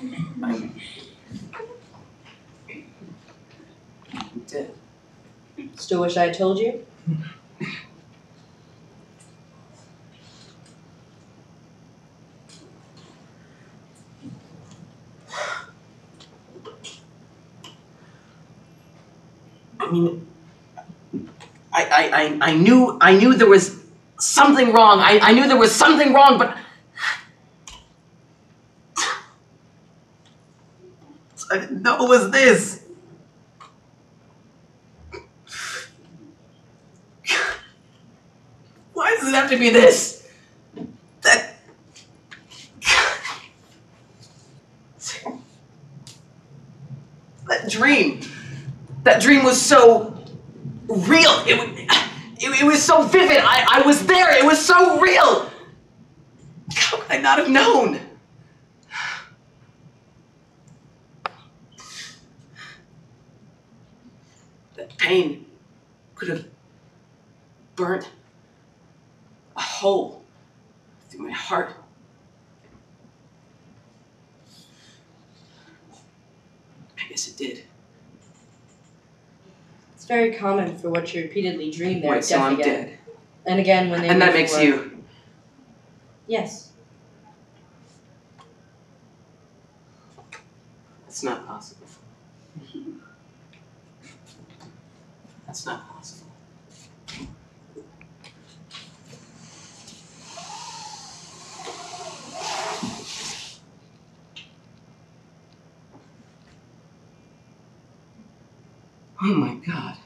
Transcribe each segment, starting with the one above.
I'm dead. Still wish I had told you? I mean, I knew there was something wrong. I knew there was something wrong, but I didn't know it was this. Why does it have to be this? That dream was so real. It was so vivid. I was there. It was so real. How could I not have known? That pain could have burnt a hole through my heart. I guess it did. It's very common for what you repeatedly dream there. Wait, so I'm dead. And again, when they And that makes you... Yes. That's not possible. That's not possible. Oh my God.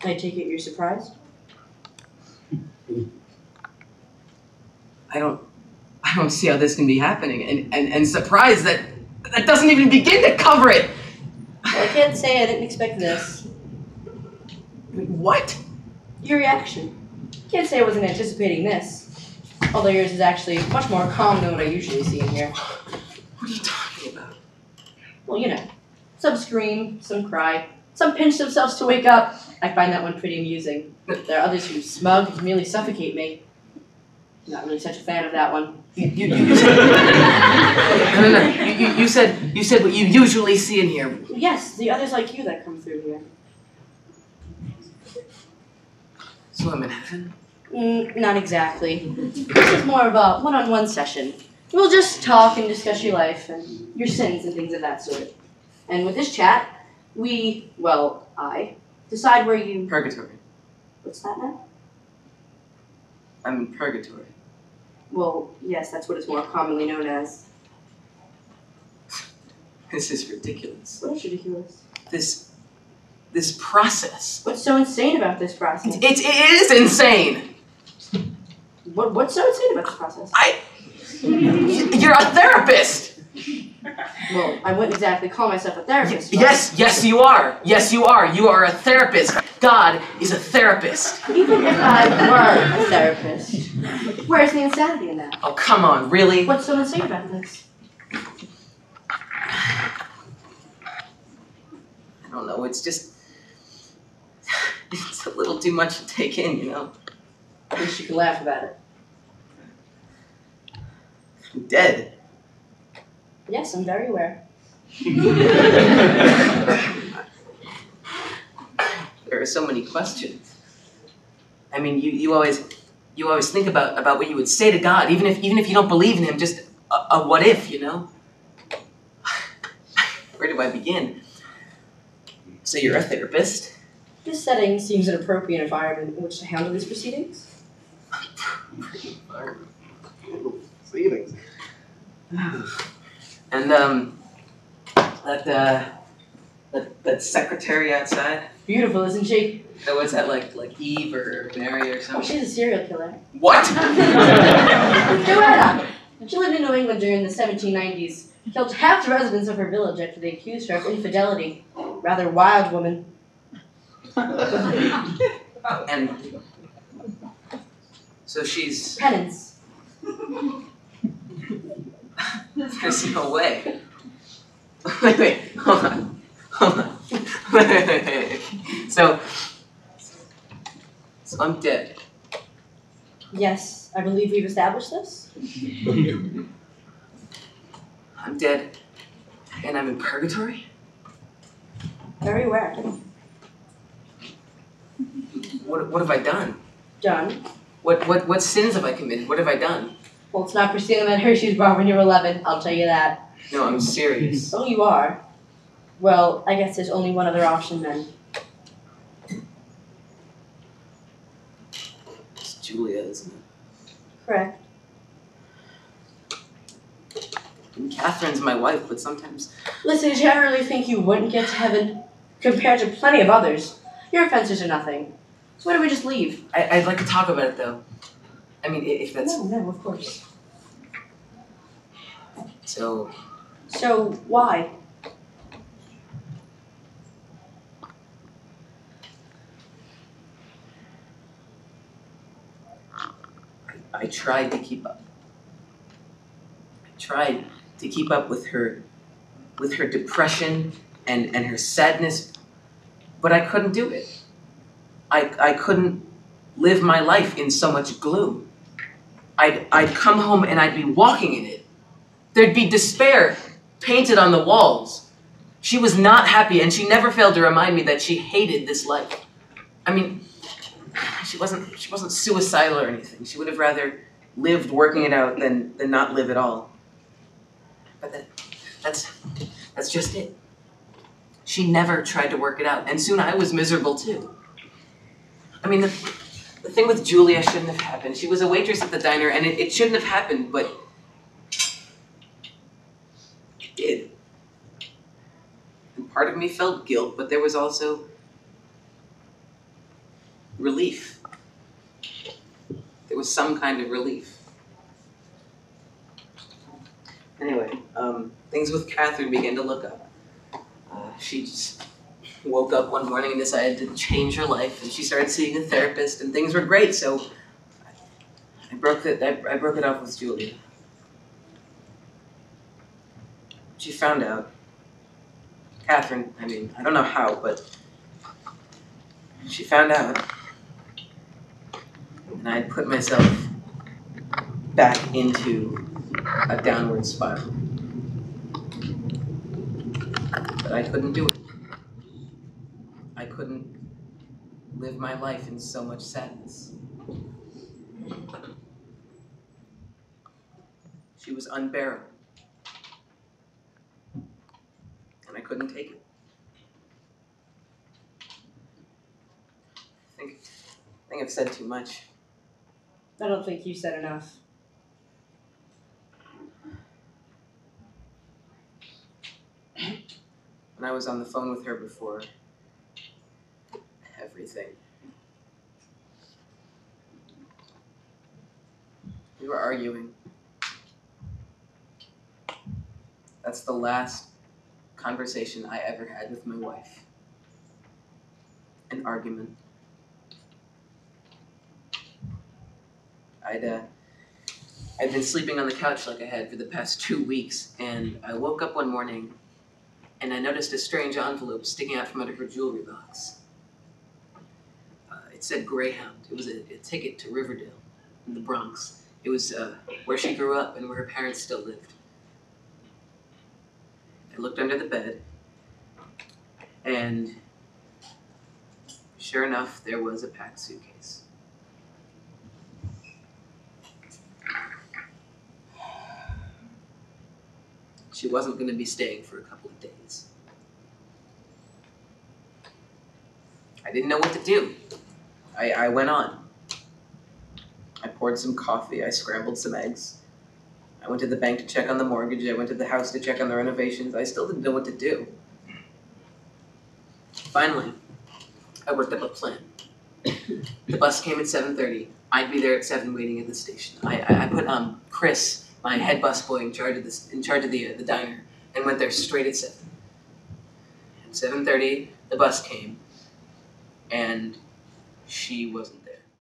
I take it you're surprised? I don't see how this can be happening, and surprised that doesn't even begin to cover it. Well, I can't say I didn't expect this. What? Your reaction. Can't say I wasn't anticipating this. Although yours is actually much more calm than what I usually see in here. What are you talking about? Well, you know. Some scream, some cry, some pinch themselves to wake up. I find that one pretty amusing. There are others who smug and merely suffocate me. Not really such a fan of that one. You said, no. You said what you usually see in here. Yes, the others like you that come through here. So I'm in heaven? Not exactly. This is more of a one-on-one session. We'll just talk and discuss your life and your sins and things of that sort. And with this chat, I decide where you... Purgatory. What's that now? I'm in purgatory. Well, yes, that's what it's more commonly known as. This is ridiculous. What is ridiculous? This process. What's so insane about this process? It is insane! What's so insane about this process? You're a therapist! Well, I wouldn't exactly call myself a therapist. Yes, you are. Yes, you are. You are a therapist. God is a therapist. Even if I were a therapist, where's the insanity in that? Oh, come on, really? What's so insane about this? I don't know, it's just... It's a little too much to take in, you know? At least you can laugh about it. I'm dead. Yes, I'm very aware. There are so many questions. I mean, you always think about what you would say to God, even if you don't believe in Him. Just a what if, you know? Where do I begin? So you're a therapist. This setting seems an appropriate environment in which to handle these proceedings. Proceedings. And that secretary outside. Beautiful, isn't she? What's that, like Eve or Mary or Oh, something? she's a serial killer. What? Joanna! She lived in New England during the 1790s. Killed half the residents of her village after they accused her of infidelity. Rather wild woman. And so she's... Penance. There's no way. Wait, hold on. Wait. So I'm dead. Yes, I believe we've established this. I'm dead, and I'm in purgatory? Very aware. What have I done? Done. What sins have I committed? What have I done? Well, it's not pursuing that Hershey's bar when you were 11, I'll tell you that. No, I'm serious. Oh, you are? Well, I guess there's only one other option then. It's Julia, isn't it? Correct. And Catherine's my wife, but sometimes... Listen, did you ever really think you wouldn't get to heaven? Compared to plenty of others. Your offenses are nothing. So why don't we just leave? I'd like to talk about it, though. I mean, if that's... No, of course. So Why? I tried to keep up. I tried to keep up with her depression and her sadness, but I couldn't do it. I couldn't live my life in so much gloom. I'd come home and I'd be walking in it. There'd be despair painted on the walls. She was not happy, and she never failed to remind me that she hated this life. I mean, she wasn't suicidal or anything. She would have rather lived working it out than not live at all. But that's just it. She never tried to work it out, and soon I was miserable too. I mean, the thing with Julia shouldn't have happened. She was a waitress at the diner, and it shouldn't have happened, but it did. And part of me felt guilt, but there was also relief. There was some kind of relief. Anyway, things with Catherine began to look up. She just woke up one morning and decided to change her life, and she started seeing a therapist, and things were great, so I broke it off with Julia. She found out. Catherine, I mean, I don't know how, but she found out. And I put myself back into a downward spiral. But I couldn't do it. I couldn't live my life in so much sadness. She was unbearable. And I couldn't take it. I think I've said too much. I don't think you said enough. When I was on the phone with her before, everything. We were arguing. That's the last conversation I ever had with my wife. An argument. I'd been sleeping on the couch like I had for the past 2 weeks, and I woke up one morning and I noticed a strange envelope sticking out from under her jewelry box. It said Greyhound. It was a ticket to Riverdale in the Bronx. It was where she grew up and where her parents still lived. I looked under the bed, and sure enough, there was a packed suitcase. She wasn't going to be staying for a couple of days. I didn't know what to do. I went on. I poured some coffee. I scrambled some eggs. I went to the bank to check on the mortgage. I went to the house to check on the renovations. I still didn't know what to do. Finally, I worked up a plan. The bus came at 7:30. I'd be there at 7 waiting at the station. I put Chris, my head busboy, in charge of the diner, and went there straight at 7. At 7:30, the bus came, and she wasn't